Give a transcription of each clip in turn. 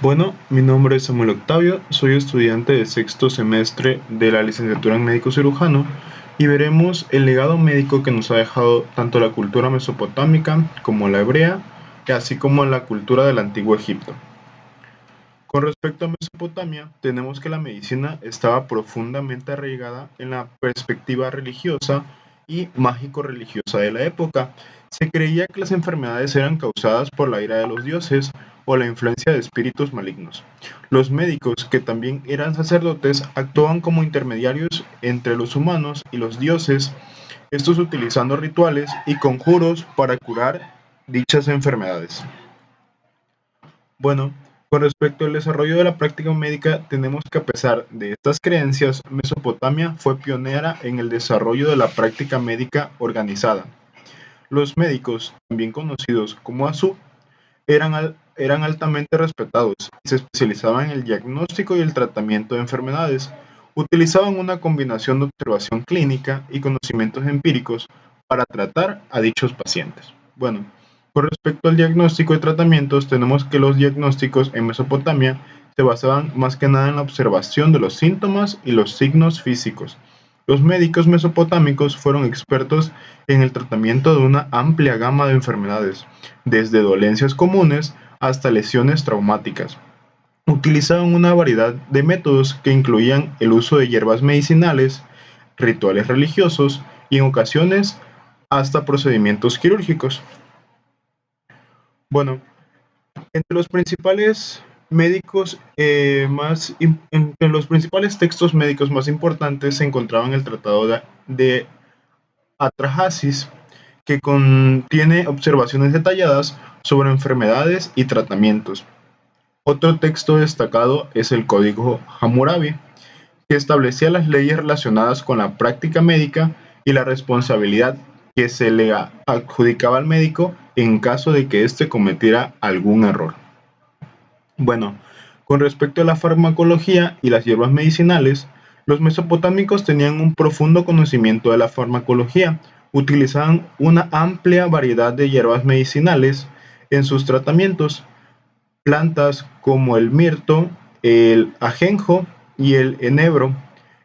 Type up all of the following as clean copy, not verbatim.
Bueno, mi nombre es Samuel Octavio, soy estudiante de sexto semestre de la licenciatura en médico cirujano y veremos el legado médico que nos ha dejado tanto la cultura mesopotámica como la hebrea, así como la cultura del antiguo Egipto. Con respecto a Mesopotamia, tenemos que la medicina estaba profundamente arraigada en la perspectiva religiosa y mágico-religiosa de la época. Se creía que las enfermedades eran causadas por la ira de los dioses o la influencia de espíritus malignos. Los médicos, que también eran sacerdotes, actuaban como intermediarios entre los humanos y los dioses, estos utilizando rituales y conjuros para curar dichas enfermedades. Bueno, con respecto al desarrollo de la práctica médica, tenemos que a pesar de estas creencias, Mesopotamia fue pionera en el desarrollo de la práctica médica organizada. Los médicos, también conocidos como Asu, eran altamente respetados y se especializaban en el diagnóstico y el tratamiento de enfermedades. Utilizaban una combinación de observación clínica y conocimientos empíricos para tratar a dichos pacientes. Bueno, con respecto al diagnóstico y tratamientos, tenemos que los diagnósticos en Mesopotamia se basaban más que nada en la observación de los síntomas y los signos físicos. Los médicos mesopotámicos fueron expertos en el tratamiento de una amplia gama de enfermedades, desde dolencias comunes hasta lesiones traumáticas. Utilizaban una variedad de métodos que incluían el uso de hierbas medicinales, rituales religiosos y en ocasiones hasta procedimientos quirúrgicos. Bueno, entre los principales entre los principales textos médicos más importantes se encontraban el Tratado de Atrahasis, que contiene observaciones detalladas sobre enfermedades y tratamientos. Otro texto destacado es el Código Hammurabi, que establecía las leyes relacionadas con la práctica médica y la responsabilidad que se le adjudicaba al médico en caso de que éste cometiera algún error. Bueno, con respecto a la farmacología y las hierbas medicinales, los mesopotámicos tenían un profundo conocimiento de la farmacología. Utilizaban una amplia variedad de hierbas medicinales en sus tratamientos. Plantas como el mirto, el ajenjo y el enebro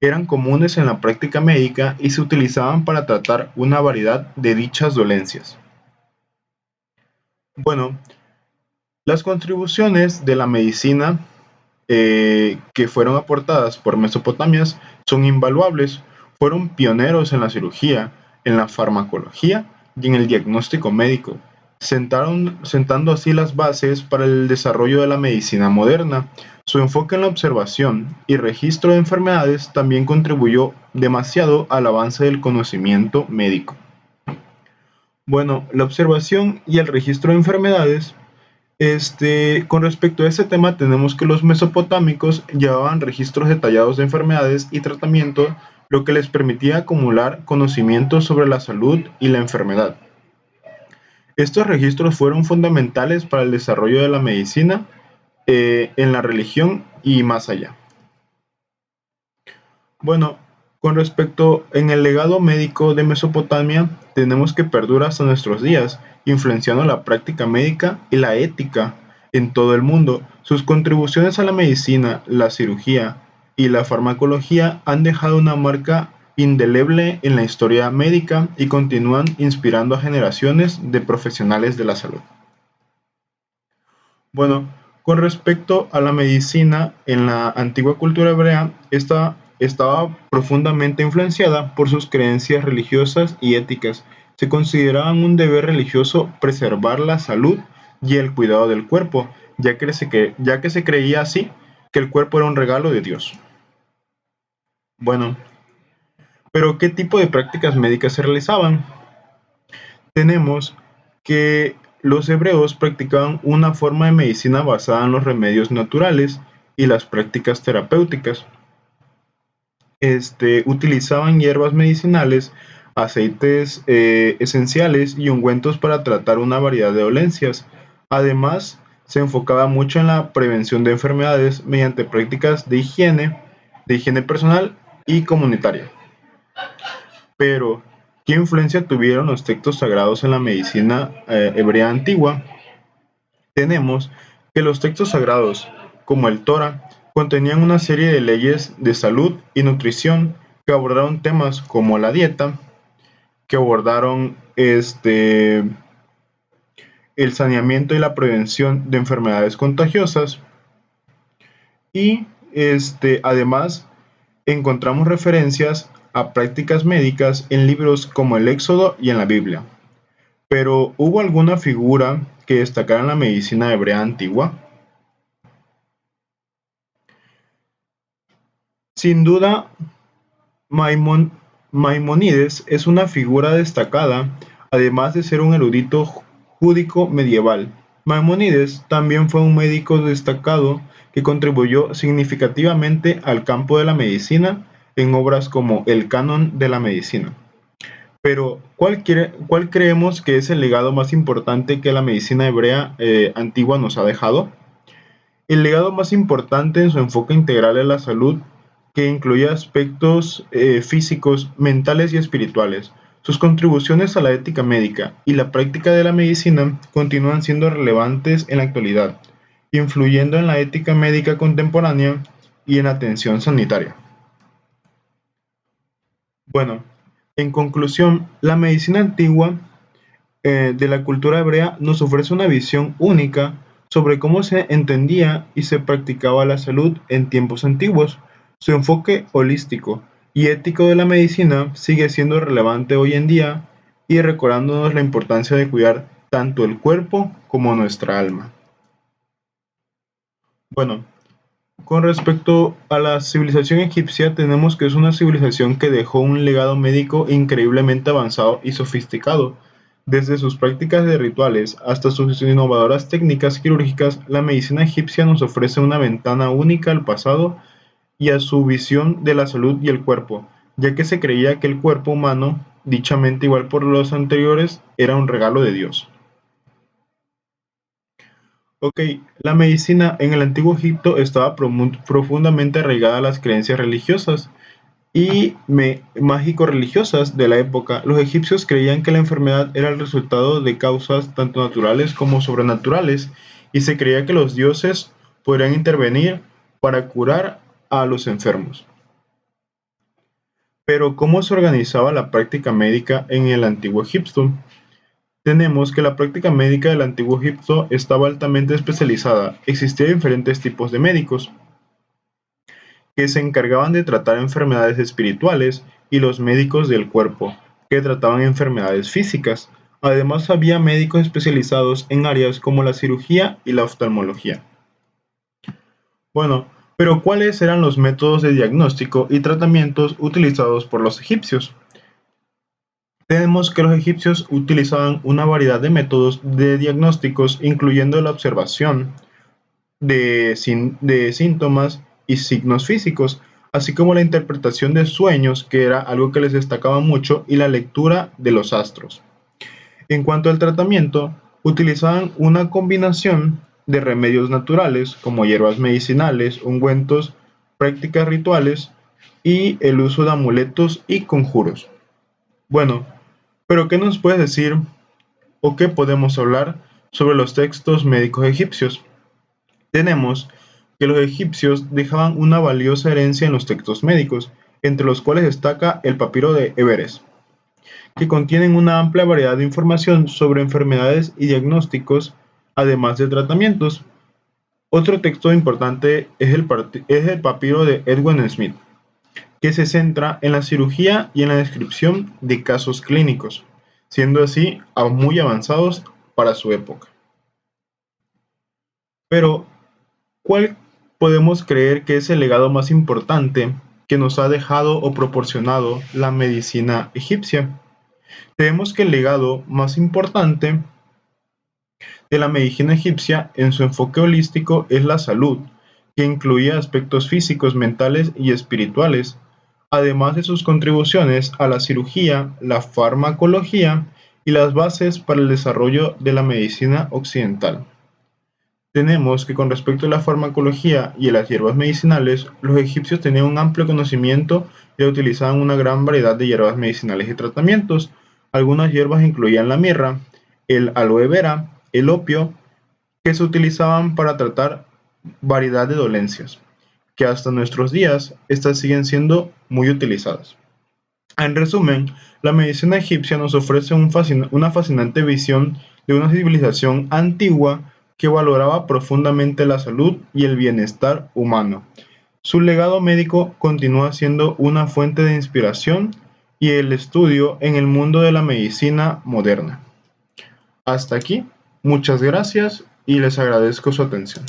eran comunes en la práctica médica y se utilizaban para tratar una variedad de dichas dolencias. Bueno, las contribuciones de la medicina que fueron aportadas por Mesopotamias son invaluables. Fueron pioneros en la cirugía, en la farmacología y en el diagnóstico médico, sentando así las bases para el desarrollo de la medicina moderna. Su enfoque en la observación y registro de enfermedades también contribuyó demasiado al avance del conocimiento médico. Bueno, la observación y el registro de enfermedades con respecto a ese tema, tenemos que los mesopotámicos llevaban registros detallados de enfermedades y tratamiento, lo que les permitía acumular conocimientos sobre la salud y la enfermedad. Estos registros fueron fundamentales para el desarrollo de la medicina en la religión y más allá. Bueno, con respecto en el legado médico de Mesopotamia, tenemos que perdura hasta nuestros días, influenciando la práctica médica y la ética en todo el mundo. Sus contribuciones a la medicina, la cirugía y la farmacología han dejado una marca indeleble en la historia médica y continúan inspirando a generaciones de profesionales de la salud. Bueno, con respecto a la medicina en la antigua cultura hebrea, esta estaba profundamente influenciada por sus creencias religiosas y éticas. Se consideraban un deber religioso preservar la salud y el cuidado del cuerpo, ya que se creía así que el cuerpo era un regalo de Dios. Bueno, pero ¿qué tipo de prácticas médicas se realizaban? Tenemos que los hebreos practicaban una forma de medicina basada en los remedios naturales y las prácticas terapéuticas. Utilizaban hierbas medicinales, aceites esenciales y ungüentos para tratar una variedad de dolencias. Además, se enfocaba mucho en la prevención de enfermedades mediante prácticas de higiene personal y comunitaria. Pero, ¿qué influencia tuvieron los textos sagrados en la medicina hebrea antigua? Tenemos que los textos sagrados como el Torá, contenían una serie de leyes de salud y nutrición que abordaron temas como la dieta, que abordaron el saneamiento y la prevención de enfermedades contagiosas y además encontramos referencias a prácticas médicas en libros como el Éxodo y en la Biblia. Pero ¿hubo alguna figura que destacara en la medicina hebrea antigua? Sin duda, Maimónides es una figura destacada, además de ser un erudito judío medieval. Maimónides también fue un médico destacado que contribuyó significativamente al campo de la medicina en obras como el Canon de la Medicina. Pero, ¿cuál creemos que es el legado más importante que la medicina hebrea antigua nos ha dejado? El legado más importante en su enfoque integral de la salud, que incluye aspectos físicos, mentales y espirituales. Sus contribuciones a la ética médica y la práctica de la medicina continúan siendo relevantes en la actualidad, influyendo en la ética médica contemporánea y en la atención sanitaria. Bueno, en conclusión, la medicina antigua de la cultura hebrea nos ofrece una visión única sobre cómo se entendía y se practicaba la salud en tiempos antiguos. Su enfoque holístico y ético de la medicina sigue siendo relevante hoy en día y recordándonos la importancia de cuidar tanto el cuerpo como nuestra alma. Bueno, con respecto a la civilización egipcia, tenemos que es una civilización que dejó un legado médico increíblemente avanzado y sofisticado. Desde sus prácticas de rituales hasta sus innovadoras técnicas quirúrgicas, la medicina egipcia nos ofrece una ventana única al pasado y a su visión de la salud y el cuerpo, ya que se creía que el cuerpo humano, dichamente igual por los anteriores, era un regalo de Dios. Ok, la medicina en el antiguo Egipto estaba profundamente arraigada a las creencias religiosas y mágico-religiosas de la época. Los egipcios creían que la enfermedad era el resultado de causas tanto naturales como sobrenaturales y se creía que los dioses podrían intervenir para curar a los enfermos. Pero ¿cómo se organizaba la práctica médica en el antiguo Egipto? Tenemos que la práctica médica del antiguo Egipto estaba altamente especializada. Existían diferentes tipos de médicos que se encargaban de tratar enfermedades espirituales y los médicos del cuerpo, que trataban enfermedades físicas. Además, había médicos especializados en áreas como la cirugía y la oftalmología. Bueno, pero ¿cuáles eran los métodos de diagnóstico y tratamientos utilizados por los egipcios? Tenemos que los egipcios utilizaban una variedad de métodos de diagnósticos, incluyendo la observación de síntomas y signos físicos, así como la interpretación de sueños, que era algo que les destacaba mucho, y la lectura de los astros. En cuanto al tratamiento, utilizaban una combinación de remedios naturales, como hierbas medicinales, ungüentos, prácticas rituales y el uso de amuletos y conjuros. Bueno, pero ¿qué nos puedes decir o qué podemos hablar sobre los textos médicos egipcios? Tenemos que los egipcios dejaban una valiosa herencia en los textos médicos, entre los cuales destaca el papiro de Everest, que contienen una amplia variedad de información sobre enfermedades y diagnósticos, además de tratamientos. Otro texto importante es el papiro de Edwin Smith, que se centra en la cirugía y en la descripción de casos clínicos, siendo así muy avanzados para su época. Pero, ¿cuál podemos creer que es el legado más importante que nos ha dejado o proporcionado la medicina egipcia? Creemos que el legado más importante de la medicina egipcia en su enfoque holístico es la salud, que incluía aspectos físicos, mentales y espirituales, además de sus contribuciones a la cirugía, la farmacología y las bases para el desarrollo de la medicina occidental. Tenemos que con respecto a la farmacología y a las hierbas medicinales, los egipcios tenían un amplio conocimiento y utilizaban una gran variedad de hierbas medicinales y tratamientos. Algunas hierbas incluían la mirra, el aloe vera, el opio, que se utilizaban para tratar variedad de dolencias, que hasta nuestros días estas siguen siendo muy utilizadas. En resumen, la medicina egipcia nos ofrece una fascinante visión de una civilización antigua que valoraba profundamente la salud y el bienestar humano. Su legado médico continúa siendo una fuente de inspiración y el estudio en el mundo de la medicina moderna. Hasta aquí, muchas gracias y les agradezco su atención.